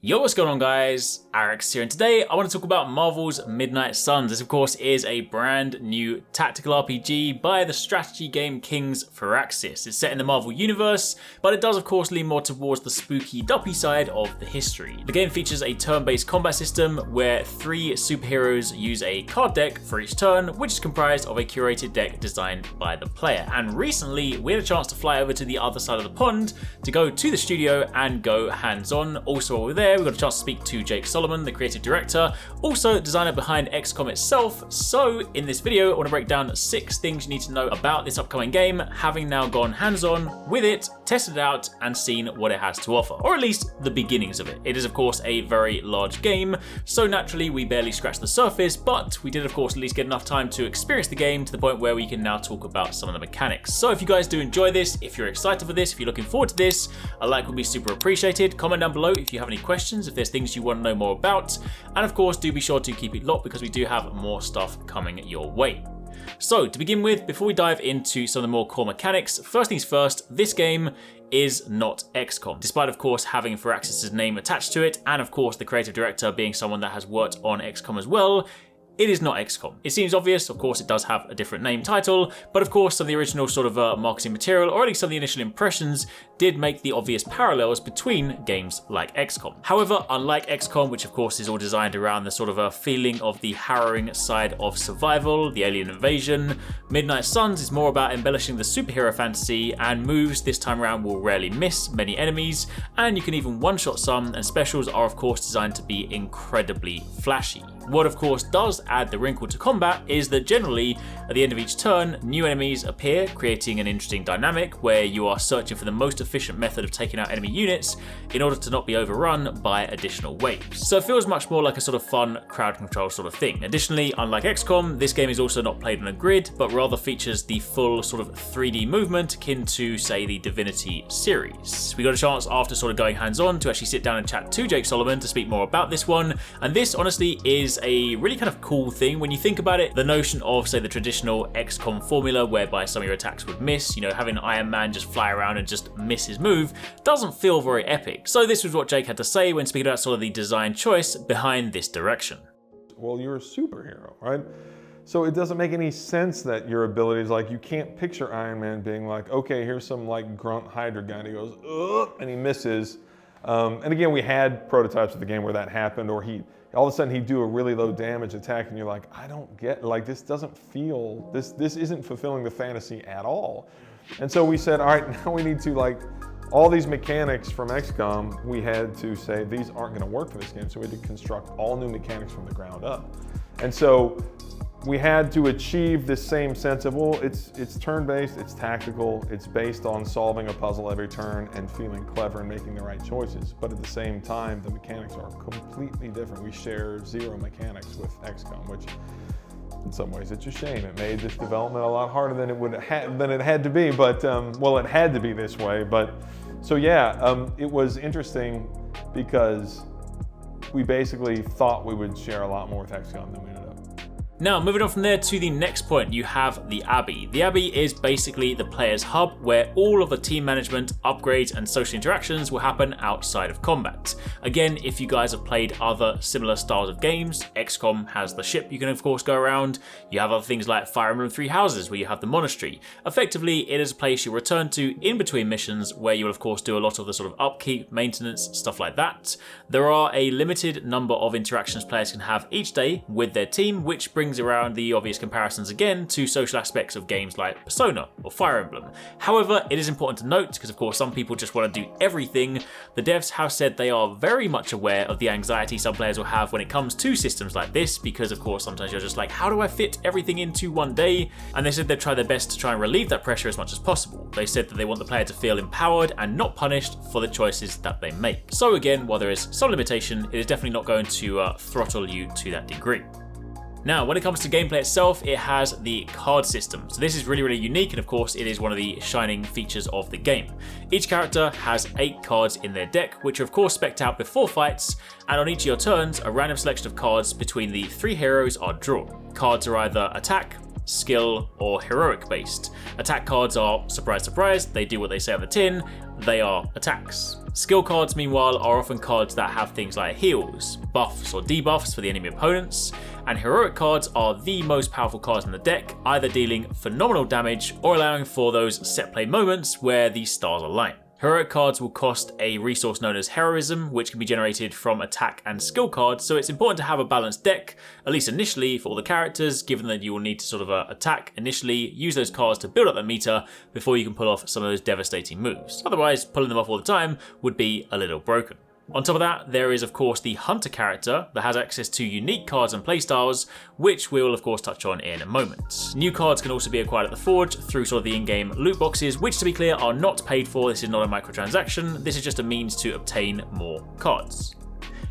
Yo, what's going on guys? HyperX here, and today I want to talk about Marvel's Midnight Suns. This of course is a brand new tactical RPG by the strategy game kings Firaxis. It's set in the Marvel universe, but it does of course lean more towards the spooky duppy side of the history. The game features a turn-based combat system where 3 superheroes use a card deck for each turn, which is comprised of a curated deck designed by the player. And recently we had a chance to fly over to the other side of the pond to go to the studio and go hands-on. Also while we're there, we got a chance to speak to Jake Solomon, the creative director, also the designer behind XCOM itself. So in this video, I want to break down 6 things you need to know about this upcoming game, having now gone hands-on with it, tested it out, and seen what it has to offer, or at least the beginnings of it. It is of course a very large game, so naturally we barely scratched the surface, but we did of course at least get enough time to experience the game to the point where we can now talk about some of the mechanics. So if you guys do enjoy this, if you're excited for this, if you're looking forward to this, a like would be super appreciated. Comment down below if you have any questions, if there's things you want to know more about, and of course do be sure to keep it locked because we do have more stuff coming your way. So to begin with, before we dive into some of the more core mechanics, first things first, this game is not XCOM, despite of course having Firaxis' name attached to it, and of course the creative director being someone that has worked on XCOM as well. It is not XCOM. It seems obvious, of course it does have a different name title, but of course some of the original sort of marketing material, or at least some of the initial impressions, did make the obvious parallels between games like XCOM. However, unlike XCOM, which of course is all designed around the sort of a feeling of the harrowing side of survival, the alien invasion, Midnight Suns is more about embellishing the superhero fantasy, and moves this time around will rarely miss many enemies, and you can even one-shot some, and specials are of course designed to be incredibly flashy. What of course does add the wrinkle to combat is that generally at the end of each turn, new enemies appear, creating an interesting dynamic where you are searching for the most efficient method of taking out enemy units in order to not be overrun by additional waves. So it feels much more like a sort of fun crowd control sort of thing. Additionally, unlike XCOM, this game is also not played on a grid, but rather features the full sort of 3D movement akin to, say, the Divinity series. We got a chance after sort of going hands-on to actually sit down and chat to Jake Solomon to speak more about this one, and this honestly is a really kind of cool thing when you think about it. The notion of, say, the traditional XCOM formula whereby some of your attacks would miss, you know, having Iron Man just fly around and just miss his move, doesn't feel very epic. So this was what Jake had to say when speaking about sort of the design choice behind this direction. Well, you're a superhero, right? So it doesn't make any sense that your abilities, like you can't picture Iron Man being like, okay, here's some like grunt Hydra guy and he goes, ugh, and he misses. And again, we had prototypes of the game where that happened, or all of a sudden he'd do a really low damage attack and you're like, I don't get, like this doesn't feel, this isn't fulfilling the fantasy at all. And so we said, all right, now we need to like, all these mechanics from XCOM, we had to say these aren't gonna work for this game. So we had to construct all new mechanics from the ground up. And so we had to achieve this same sense of, well, it's turn-based, it's tactical, it's based on solving a puzzle every turn and feeling clever and making the right choices. But at the same time, the mechanics are completely different. We share 0 mechanics with XCOM, which in some ways it's a shame. It made this development a lot harder than it had to be, but well, it had to be this way. But so yeah, it was interesting because we basically thought we would share a lot more with XCOM than we ended up. Now, moving on from there to the next point, you have the Abbey. The Abbey is basically the player's hub where all of the team management, upgrades, and social interactions will happen outside of combat. Again, if you guys have played other similar styles of games, XCOM has the ship you can of course go around. You have other things like Fire Emblem Three Houses where you have the monastery. Effectively, it is a place you return to in between missions where you will of course do a lot of the sort of upkeep, maintenance, stuff like that. There are a limited number of interactions players can have each day with their team, which brings around the obvious comparisons again to social aspects of games like Persona or Fire Emblem. However, it is important to note, because of course some people just want to do everything, the devs have said they are very much aware of the anxiety some players will have when it comes to systems like this, because of course sometimes you're just like, how do I fit everything into one day? And they said they'd try their best to try and relieve that pressure as much as possible. They said that they want the player to feel empowered and not punished for the choices that they make. So again, while there is some limitation, it is definitely not going to throttle you to that degree. Now, when it comes to gameplay itself, it has the card system. So this is really, really unique, and of course it is one of the shining features of the game. Each character has 8 cards in their deck, which are of course spec'd out before fights, and on each of your turns, a random selection of cards between the 3 heroes are drawn. Cards are either attack, skill, or heroic based. Attack cards are, surprise, surprise, they do what they say on the tin, they are attacks. Skill cards, meanwhile, are often cards that have things like heals, buffs or debuffs for the enemy opponents, and heroic cards are the most powerful cards in the deck, either dealing phenomenal damage or allowing for those set play moments where the stars align. Heroic cards will cost a resource known as heroism, which can be generated from attack and skill cards, so it's important to have a balanced deck, at least initially for all the characters, given that you will need to sort of attack initially, use those cards to build up that meter before you can pull off some of those devastating moves. Otherwise, pulling them off all the time would be a little broken. On top of that, there is of course the Hunter character that has access to unique cards and playstyles, which we will of course touch on in a moment. New cards can also be acquired at the Forge through sort of the in-game loot boxes, which to be clear are not paid for. This is not a microtransaction, this is just a means to obtain more cards.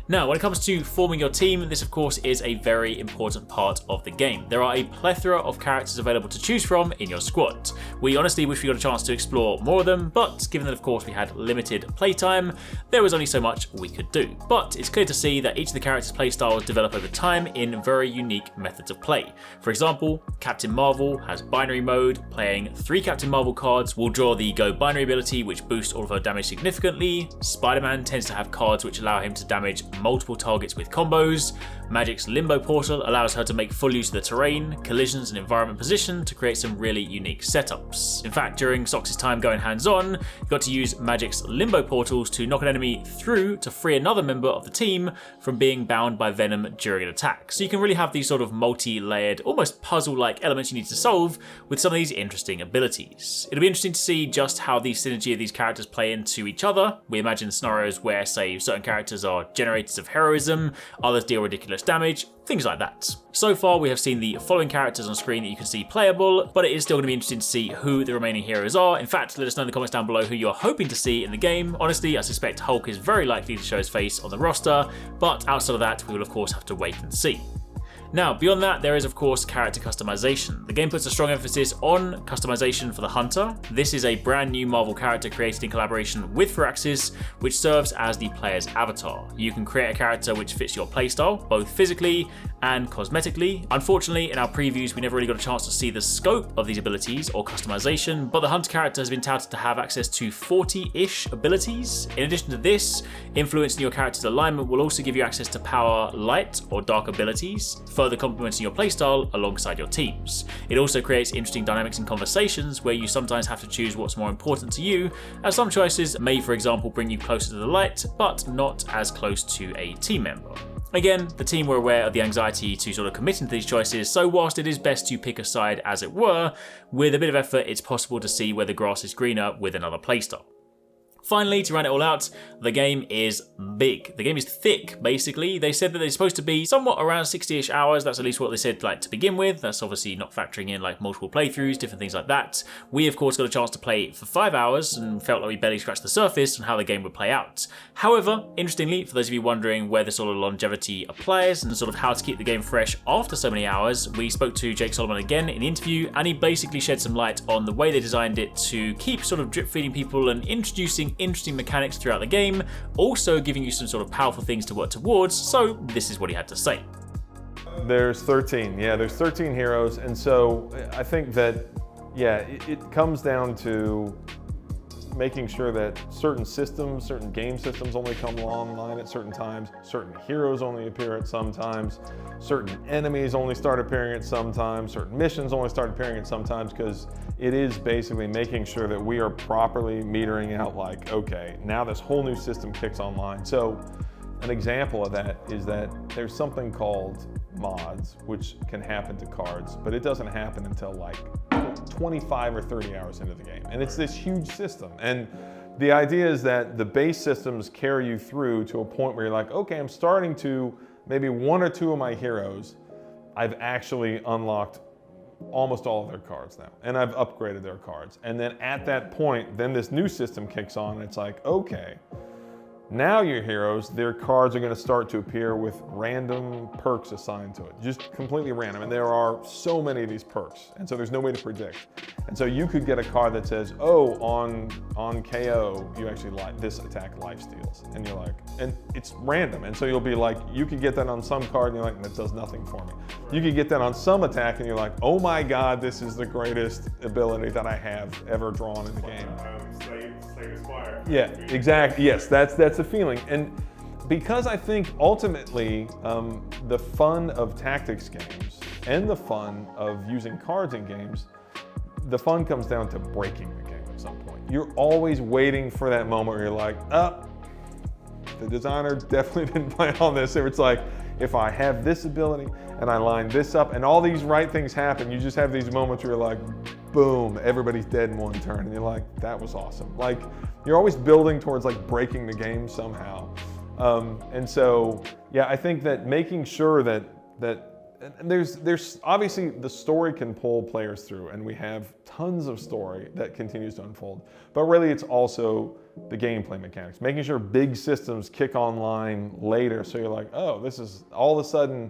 Now, when it comes to forming your team, this of course is a very important part of the game. There are a plethora of characters available to choose from in your squad. We honestly wish we got a chance to explore more of them, but given that of course we had limited playtime, there was only so much we could do. But it's clear to see that each of the characters' playstyles develop over time in very unique methods of play. For example, Captain Marvel has binary mode. Playing 3 Captain Marvel cards will draw the Go Binary ability, which boosts all of her damage significantly. Spider-Man tends to have cards which allow him to damage multiple targets with combos. Magic's Limbo Portal allows her to make full use of the terrain, collisions and environment position to create some really unique setups. In fact, during Sox's time going hands-on, you got to use Magic's Limbo Portals to knock an enemy through to free another member of the team from being bound by Venom during an attack. So you can really have these sort of multi-layered, almost puzzle-like elements you need to solve with some of these interesting abilities. It'll be interesting to see just how the synergy of these characters play into each other. We imagine scenarios where, say, certain characters are generators of heroism, others deal ridiculous damage, things like that. So far we have seen the following characters on screen that you can see playable, but it is still going to be interesting to see who the remaining heroes are. In fact, let us know in the comments down below who you're hoping to see in the game. Honestly, I suspect Hulk is very likely to show his face on the roster, but outside of that we will of course have to wait and see. Now, beyond that, there is of course character customization. The game puts a strong emphasis on customization for the Hunter. This is a brand new Marvel character created in collaboration with Firaxis, which serves as the player's avatar. You can create a character which fits your playstyle, both physically and cosmetically. Unfortunately, in our previews, we never really got a chance to see the scope of these abilities or customization, but the Hunter character has been touted to have access to 40-ish abilities. In addition to this, influencing your character's alignment will also give you access to power light or dark abilities, further complementing your playstyle alongside your teams. It also creates interesting dynamics in conversations where you sometimes have to choose what's more important to you, as some choices may, for example, bring you closer to the light, but not as close to a team member. Again, the team were aware of the anxiety to sort of commit into these choices, so whilst it is best to pick a side as it were, with a bit of effort it's possible to see where the grass is greener with another playstyle. Finally, to round it all out, the game is big. The game is thick, basically. They said that it's supposed to be somewhat around 60-ish hours. That's at least what they said like to begin with. That's obviously not factoring in like multiple playthroughs, different things like that. We, of course, got a chance to play for 5 hours and felt like we barely scratched the surface on how the game would play out. However, interestingly, for those of you wondering where the sort of longevity applies and sort of how to keep the game fresh after so many hours, we spoke to Jake Solomon again in the interview, and he basically shed some light on the way they designed it to keep sort of drip feeding people and introducing interesting mechanics throughout the game, also giving you some sort of powerful things to work towards. So this is what he had to say. There's 13, there's 13 heroes, and so I think that, it comes down to making sure that certain systems, certain game systems only come online at certain times, certain heroes only appear at some times, certain enemies only start appearing at some times, certain missions only start appearing at some times, because it is basically making sure that we are properly metering out like, okay, now this whole new system kicks online. So an example of that is that there's something called mods, which can happen to cards, but it doesn't happen until like 25 or 30 hours into the game. And it's this huge system. And the idea is that the base systems carry you through to a point where you're like, okay, I'm starting to, maybe 1 or 2 of my heroes, I've actually unlocked almost all of their cards now, and I've upgraded their cards. And then at that point, then this new system kicks on, and it's like, okay, now your heroes, their cards are going to start to appear with random perks assigned to it, just completely random. And there are so many of these perks, and so there's no way to predict. And so you could get a card that says, oh, on KO, you actually this attack life steals, and you're like, and it's random. And so you'll be like, you could get that on some card, and you're like, that does nothing for me. You could get that on some attack, and you're like, oh my God, this is the greatest ability that I have ever drawn in the game. Yeah, exactly. Yes, that's the feeling. And because I think ultimately the fun of tactics games and the fun of using cards in games, the fun comes down to breaking the game at some point. You're always waiting for that moment where you're like, the designer definitely didn't plan on this. It's like, if I have this ability and I line this up and all these right things happen, you just have these moments where you're like, boom, everybody's dead in one turn. And you're like, that was awesome. Like, you're always building towards like breaking the game somehow. And so, yeah, I think that making sure that there's obviously the story can pull players through, and we have tons of story that continues to unfold. But really, it's also the gameplay mechanics, making sure big systems kick online later. So you're like, oh, this is all of a sudden,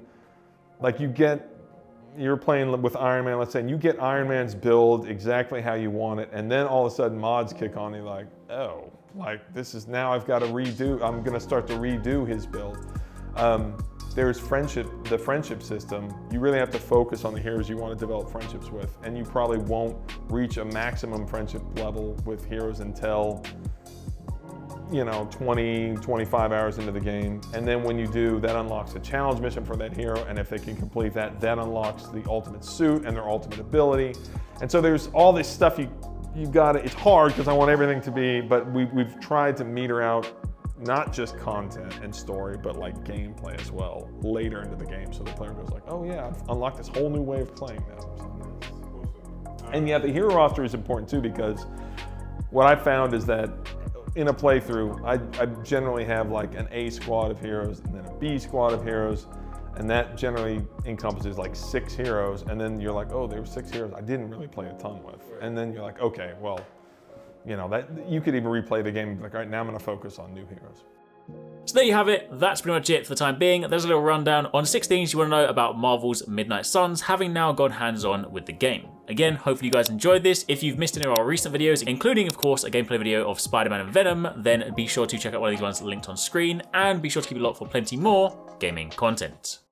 like you're playing with Iron Man, let's say, and you get Iron Man's build exactly how you want it, and then all of a sudden mods kick on, and you're like, oh, like this is now I've got to redo. I'm gonna start to redo his build. There's the friendship system. You really have to focus on the heroes you want to develop friendships with, and you probably won't reach a maximum friendship level with heroes until 20, 25 hours into the game. And then when you do, that unlocks a challenge mission for that hero, and if they can complete that, that unlocks the ultimate suit and their ultimate ability. And so there's all this stuff you got to, it's hard because I want everything to be, but we've tried to meter out not just content and story, but like gameplay as well later into the game, so the player goes like, oh yeah, I've unlocked this whole new way of playing now. And yeah, the hero roster is important too, because what I found is that in a playthrough, I generally have like an A squad of heroes and then a B squad of heroes, and that generally encompasses like 6 heroes, and then you're like, oh, there were 6 heroes I didn't really play a ton with. And then you're like, okay, well, that you could even replay the game and be like, all right, now I'm gonna focus on new heroes. So there you have it, that's pretty much it for the time being. There's a little rundown on 6 things you want to know about Marvel's Midnight Suns, having now gone hands-on with the game. Again, hopefully you guys enjoyed this. If you've missed any of our recent videos, including of course a gameplay video of Spider-Man and Venom, then be sure to check out one of these ones linked on screen, and be sure to keep it locked for plenty more gaming content.